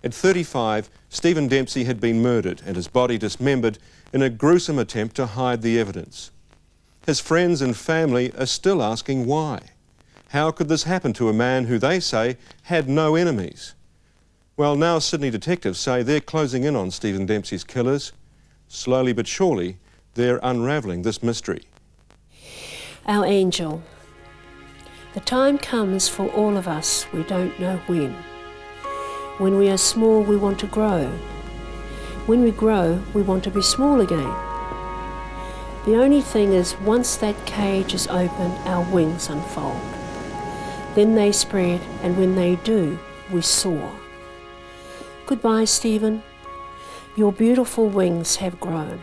At 35, Stephen Dempsey had been murdered and his body dismembered in a gruesome attempt to hide the evidence. His friends and family are still asking why. How could this happen to a man who they say had no enemies? Well, now Sydney detectives say they're closing in on Stephen Dempsey's killers. Slowly but surely, they're unravelling this mystery. Our angel. The time comes for all of us, we don't know when. When we are small, we want to grow. When we grow, we want to be small again. The only thing is, once that cage is open, our wings unfold. Then they spread, and when they do, we soar. Goodbye, Stephen. Your beautiful wings have grown.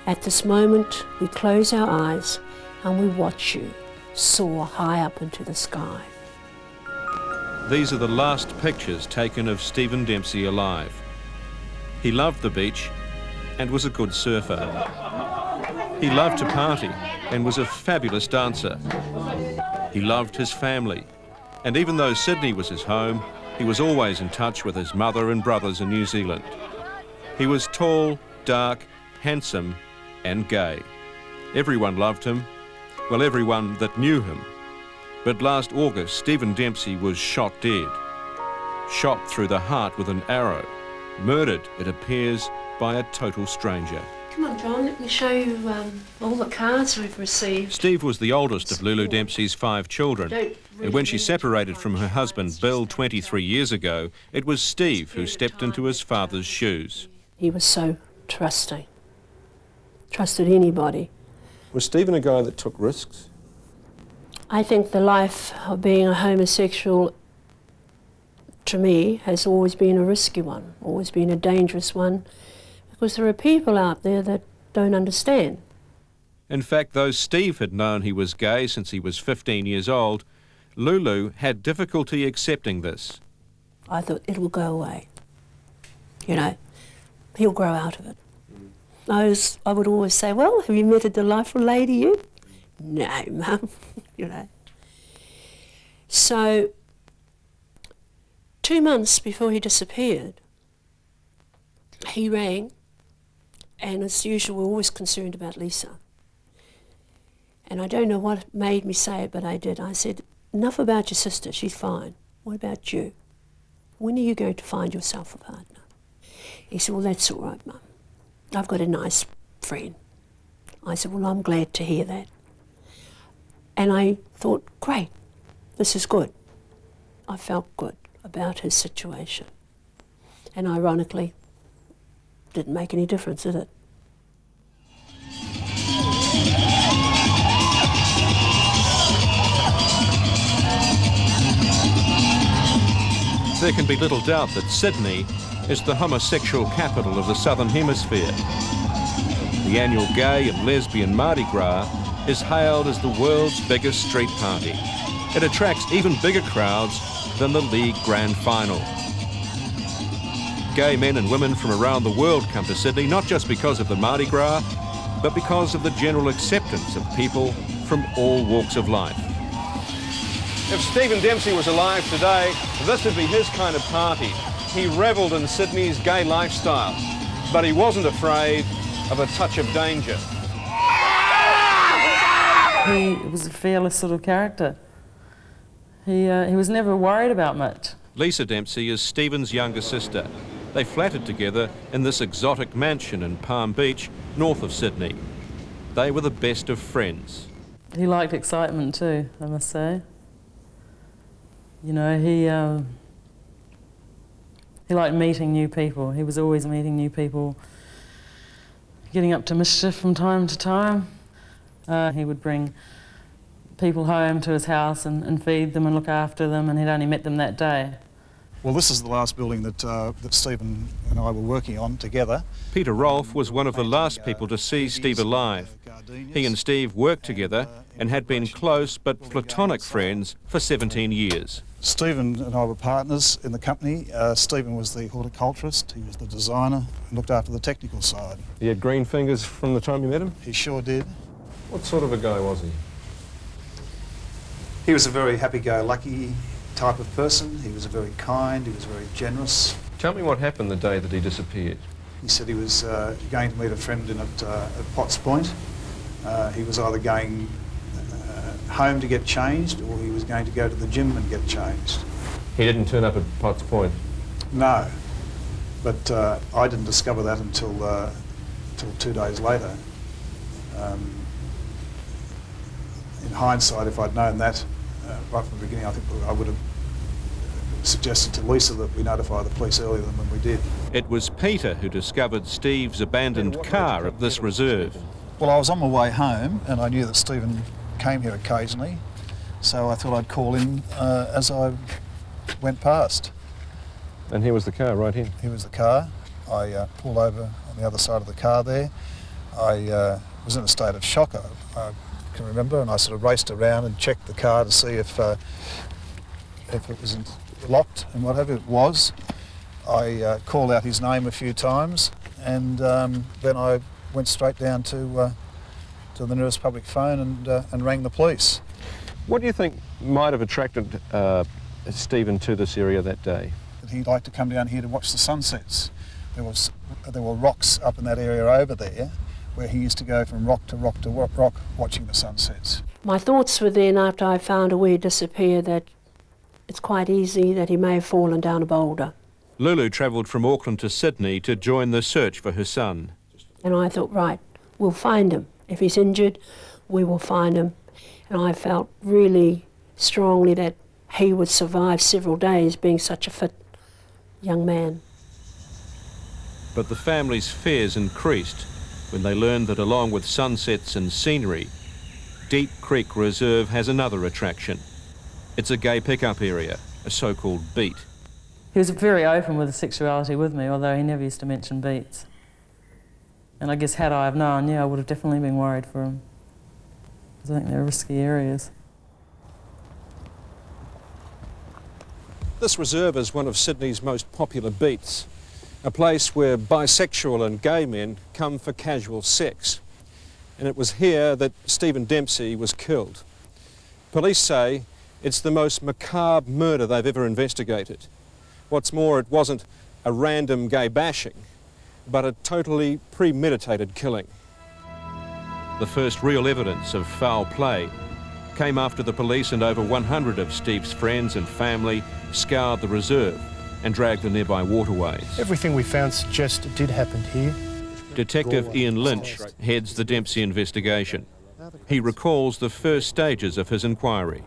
At this moment, we close our eyes and we watch you soar high up into the sky. These are the last pictures taken of Stephen Dempsey alive. He loved the beach and was a good surfer. He loved to party and was a fabulous dancer. He loved his family, and even though Sydney was his home, he was always in touch with his mother and brothers in New Zealand. He was tall, dark, handsome and gay. Everyone loved him, well, everyone that knew him. But last August, Stephen Dempsey was shot dead. Shot through the heart with an arrow. Murdered, it appears, by a total stranger. Come on, John, let me show you all the cards we've received. Steve was the oldest of Lulu Dempsey's 5 children. And when she separated from her husband, Bill, 23 years ago, it was Steve who stepped into his father's shoes. He was so trusting. Trusted anybody. Was Stephen a guy that took risks? I think the life of being a homosexual, to me, has always been a risky one, always been a dangerous one, because there are people out there that don't understand. In fact, though Steve had known he was gay since he was 15 years old, Lulu had difficulty accepting this. I thought, it'll go away. You know, he'll grow out of it. I would always say, well, have you met a delightful lady yet? No, Mum, you know. So, 2 months before he disappeared, he rang, and as usual, we're always concerned about Lisa. And I don't know what made me say it, but I did. I said, enough about your sister, she's fine. What about you? When are you going to find yourself a partner? He said, well, that's all right, Mum. I've got a nice friend. I said, well, I'm glad to hear that. And I thought, great, this is good. I felt good about his situation. And ironically, didn't make any difference, did it? There can be little doubt that Sydney is the homosexual capital of the Southern Hemisphere. The annual gay and lesbian Mardi Gras is hailed as the world's biggest street party. It attracts even bigger crowds than the League Grand Final. Gay men and women from around the world come to Sydney not just because of the Mardi Gras, but because of the general acceptance of people from all walks of life. If Stephen Dempsey was alive today, this would be his kind of party. He revelled in Sydney's gay lifestyle, but he wasn't afraid of a touch of danger. He was a fearless sort of character. He was never worried about much. Lisa Dempsey is Stephen's younger sister. They flattered together in this exotic mansion in Palm Beach, north of Sydney. They were the best of friends. He liked excitement too, I must say. You know, he liked meeting new people. He was always meeting new people, getting up to mischief from time to time. He would bring people home to his house and feed them and look after them, and he'd only met them that day. Well, this is the last building that Stephen and I were working on together. Peter Rolfe was one of the last people to see Steve alive. He and Steve worked together and had been close but platonic friends for 17 years. Stephen and I were partners in the company. Stephen was the horticulturist, he was the designer, and looked after the technical side. He had green fingers from the time you met him? He sure did. What sort of a guy was he? He was a very happy-go-lucky type of person. He was very kind, he was very generous, Tell me what happened the day that he disappeared. He said he was going to meet a friend at Potts Point. He was either going home to get changed, or he was going to go to the gym and get changed. He didn't turn up at Potts Point? No, but I didn't discover that until 2 days later. In hindsight, if I'd known that right from the beginning, I think I would have suggested to Lisa that we notify the police earlier than when we did. It was Peter who discovered Steve's abandoned car at this reserve. Well, I was on my way home and I knew that Stephen came here occasionally, so I thought I'd call him as I went past. And here was the car, right here? Here was the car. I pulled over on the other side of the car there. I was in a state of shock, I can remember, and I sort of raced around and checked the car to see if it was locked, and whatever it was. I called out his name a few times, and then I went straight down to the nearest public phone and rang the police. What do you think might have attracted Stephen to this area that day? He'd like to come down here to watch the sunsets. There were rocks up in that area over there where he used to go from rock to rock to rock watching the sunsets. My thoughts were then, after I found where he disappeared, that it's quite easy that he may have fallen down a boulder. Lulu travelled from Auckland to Sydney to join the search for her son. And I thought, right, we'll find him. If he's injured, we will find him. And I felt really strongly that he would survive several days being such a fit young man. But the family's fears increased when they learned that along with sunsets and scenery, Deep Creek Reserve has another attraction. It's a gay pickup area, a so-called beat. He was very open with his sexuality with me, although he never used to mention beats. And I guess had I have known, yeah, I would have definitely been worried for him. Because I think they're risky areas. This reserve is one of Sydney's most popular beats, a place where bisexual and gay men come for casual sex. And it was here that Stephen Dempsey was killed. Police say it's the most macabre murder they've ever investigated. What's more, it wasn't a random gay bashing, but a totally premeditated killing. The first real evidence of foul play came after the police and over 100 of Steve's friends and family scoured the reserve and dragged the nearby waterways. Everything we found suggests it did happen here. Detective Ian Lynch heads the Dempsey investigation. He recalls the first stages of his inquiry.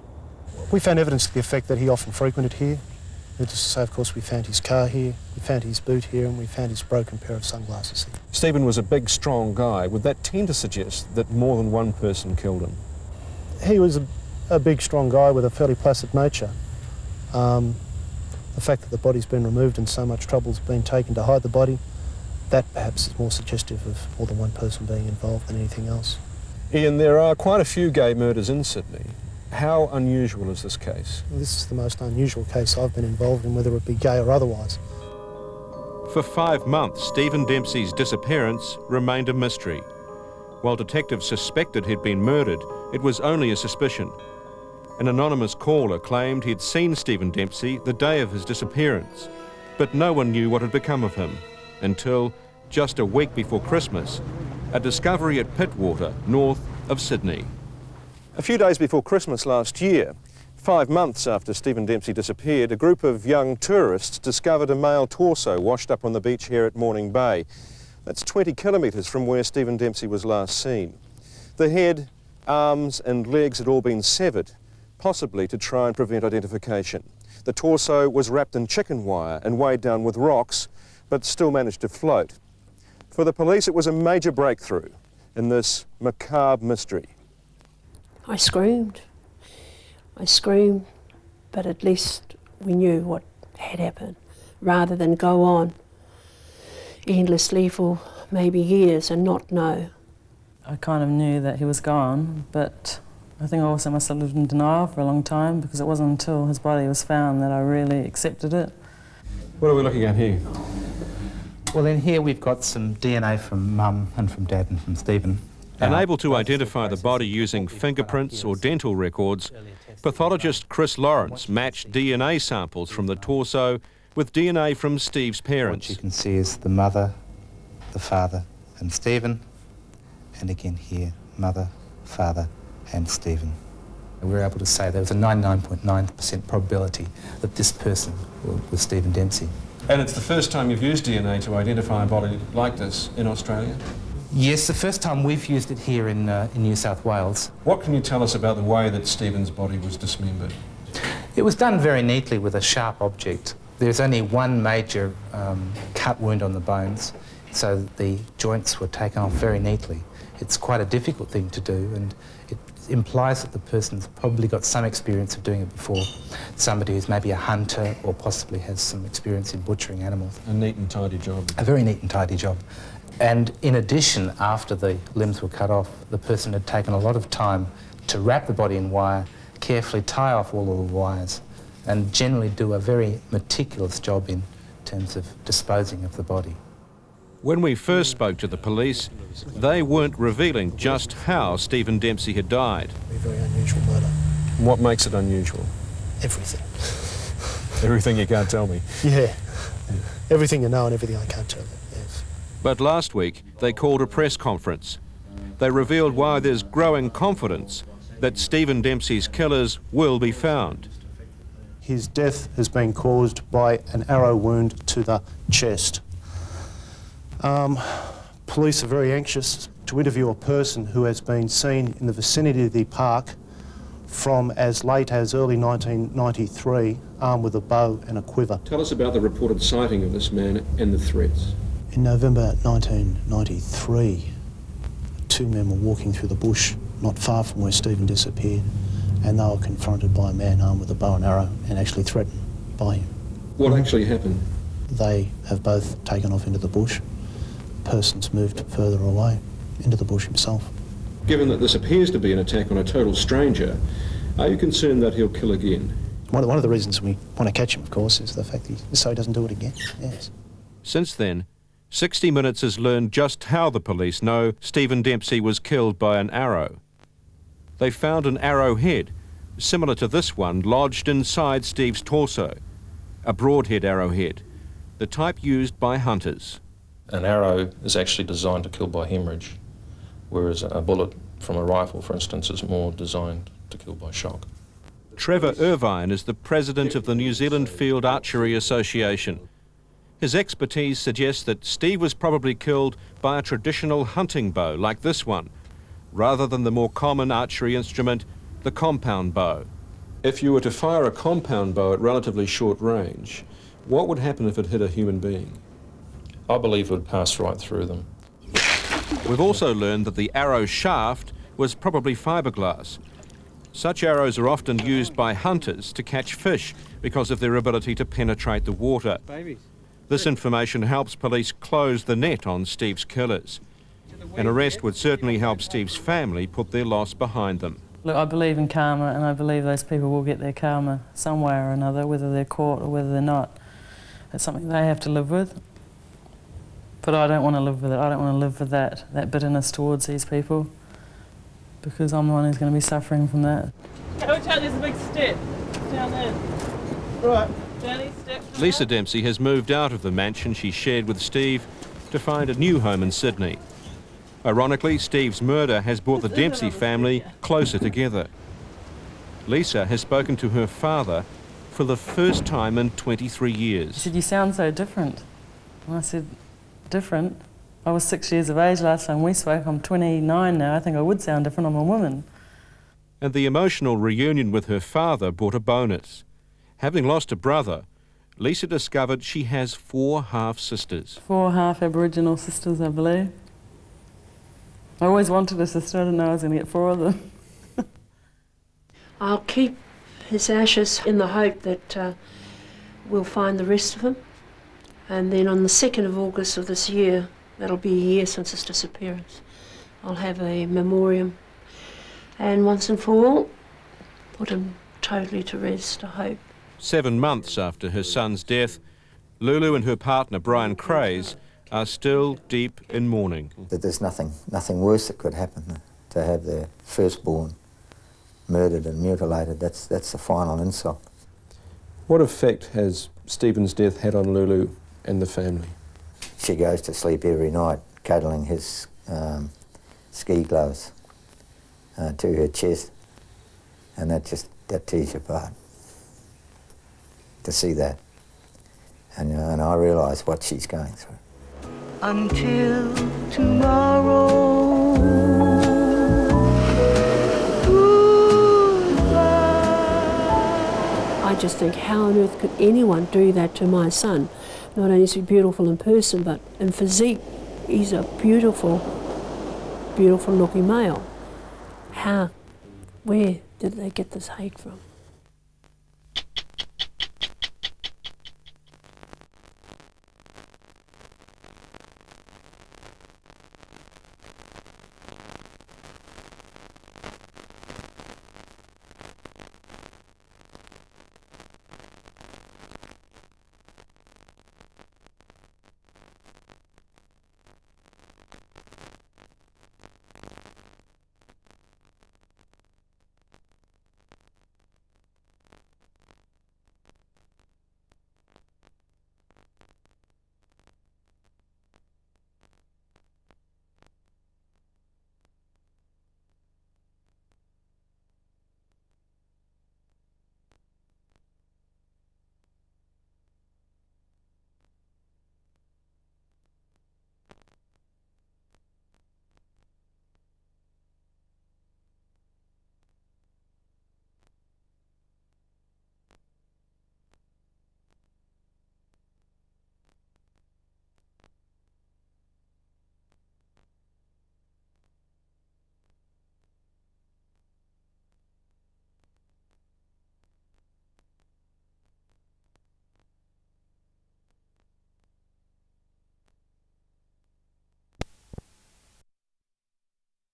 We found evidence to the effect that he often frequented here. Needless to say, of course, we found his car here, we found his boot here, and we found his broken pair of sunglasses here. Stephen was a big, strong guy. Would that tend to suggest that more than one person killed him? He was a big, strong guy with a fairly placid nature. The fact that the body's been removed and so much trouble's been taken to hide the body, that perhaps is more suggestive of more than one person being involved than anything else. Ian, there are quite a few gay murders in Sydney. How unusual is this case? This is the most unusual case I've been involved in, whether it be gay or otherwise. For 5 months, Stephen Dempsey's disappearance remained a mystery. While detectives suspected he'd been murdered, it was only a suspicion. An anonymous caller claimed he'd seen Stephen Dempsey the day of his disappearance, but no one knew what had become of him until, just a week before Christmas, a discovery at Pittwater, north of Sydney. A few days before Christmas last year, 5 months after Stephen Dempsey disappeared, a group of young tourists discovered a male torso washed up on the beach here at Morning Bay. That's 20 kilometres from where Stephen Dempsey was last seen. The head, arms and legs had all been severed, possibly to try and prevent identification. The torso was wrapped in chicken wire and weighed down with rocks, but still managed to float. For the police, it was a major breakthrough in this macabre mystery. I screamed, but at least we knew what had happened, rather than go on endlessly for maybe years and not know. I kind of knew that he was gone, but I think I also must have lived in denial for a long time, because it wasn't until his body was found that I really accepted it. What are we looking at here? Well, in here we've got some DNA from Mum and from Dad and from Stephen. Unable to identify the body using fingerprints or dental records, pathologist Chris Lawrence matched DNA samples from the torso with DNA from Steve's What parents. you can see is the mother, the father and Stephen, and again here, mother, father and Stephen. And we were able to say there was a 99.9% probability that this person was Stephen Dempsey. And it's the first time you've used DNA to identify a body like this in Australia? Yes, the first time we've used it here in New South Wales. What can you tell us about the way that Stephen's body was dismembered? It was done very neatly with a sharp object. There's only one major cut wound on the bones, so the joints were taken off very neatly. It's quite a difficult thing to do, and it implies that the person's probably got some experience of doing it before. Somebody who's maybe a hunter or possibly has some experience in butchering animals. A neat and tidy job. A very neat and tidy job. And in addition, after the limbs were cut off, the person had taken a lot of time to wrap the body in wire, carefully tie off all of the wires, and generally do a very meticulous job in terms of disposing of the body. When we first spoke to the police, they weren't revealing just how Stephen Dempsey had died. A very unusual murder. What makes it unusual? Everything. Everything you can't tell me. Yeah. Everything you know and everything I can't tell you, yes. But last week, they called a press conference. They revealed why there's growing confidence that Stephen Dempsey's killers will be found. His death has been caused by an arrow wound to the chest. Police are very anxious to interview a person who has been seen in the vicinity of the park from as late as early 1993, armed with a bow and a quiver. Tell us about the reported sighting of this man and the threats. In November 1993, two men were walking through the bush not far from where Stephen disappeared, and they were confronted by a man armed with a bow and arrow and actually threatened by him. What actually happened? They have both taken off into the bush. The person's moved further away into the bush himself. Given that this appears to be an attack on a total stranger, are you concerned that he'll kill again? One of the reasons we want to catch him, of course, is the fact that so he doesn't do it again. Yes. Since then, 60 Minutes has learned just how the police know Stephen Dempsey was killed by an arrow. They found an arrowhead, similar to this one, lodged inside Steve's torso. A broadhead arrowhead, the type used by hunters. An arrow is actually designed to kill by hemorrhage, whereas a bullet from a rifle, for instance, is more designed to kill by shock. Trevor Irvine is the president of the New Zealand Field Archery Association. His expertise suggests that Steve was probably killed by a traditional hunting bow like this one, rather than the more common archery instrument, the compound bow. If you were to fire a compound bow at relatively short range, what would happen if it hit a human being? I believe it would pass right through them. We've also learned that the arrow shaft was probably fiberglass. Such arrows are often used by hunters to catch fish because of their ability to penetrate the water. This information helps police close the net on Steve's killers. An arrest would certainly help Steve's family put their loss behind them. Look, I believe in karma, and I believe those people will get their karma some way or another, whether they're caught or whether they're not. It's something they have to live with. But I don't want to live with it. I don't want to live with that bitterness towards these people, because I'm the one who's going to be suffering from that. Watch out, there's a big step down there. Right. Danny, step. Lisa Dempsey has moved out of the mansion she shared with Steve to find a new home in Sydney. Ironically, Steve's murder has brought the Dempsey family closer together. Lisa has spoken to her father for the first time in 23 He years. said, "You sound so different." And I said, "Different? I was 6 years of age last time we spoke. I'm 29 now. I think I would sound different. I'm a woman." And the emotional reunion with her father brought a bonus. Having lost a brother, Lisa discovered she has 4 half-sisters. 4 half Aboriginal sisters, I believe. I always wanted a sister. I didn't know I was going to get 4 of them. I'll keep his ashes in the hope that we'll find the rest of him. And then on the 2nd of August of this year, that'll be a year since his disappearance, I'll have a memoriam. And once and for all, put him totally to rest, I hope. 7 months after her son's death, Lulu and her partner Brian Craze are still deep in mourning. That there's nothing worse that could happen to have their firstborn murdered and mutilated. That's the final insult. What effect has Stephen's death had on Lulu and the family? She goes to sleep every night cuddling his ski gloves to her chest, and that tears you apart to see that. And I realise what she's going through. Until tomorrow. I just think, how on earth could anyone do that to my son? Not only is he beautiful in person, but in physique, he's a beautiful, beautiful looking male. How, where did they get this hate from?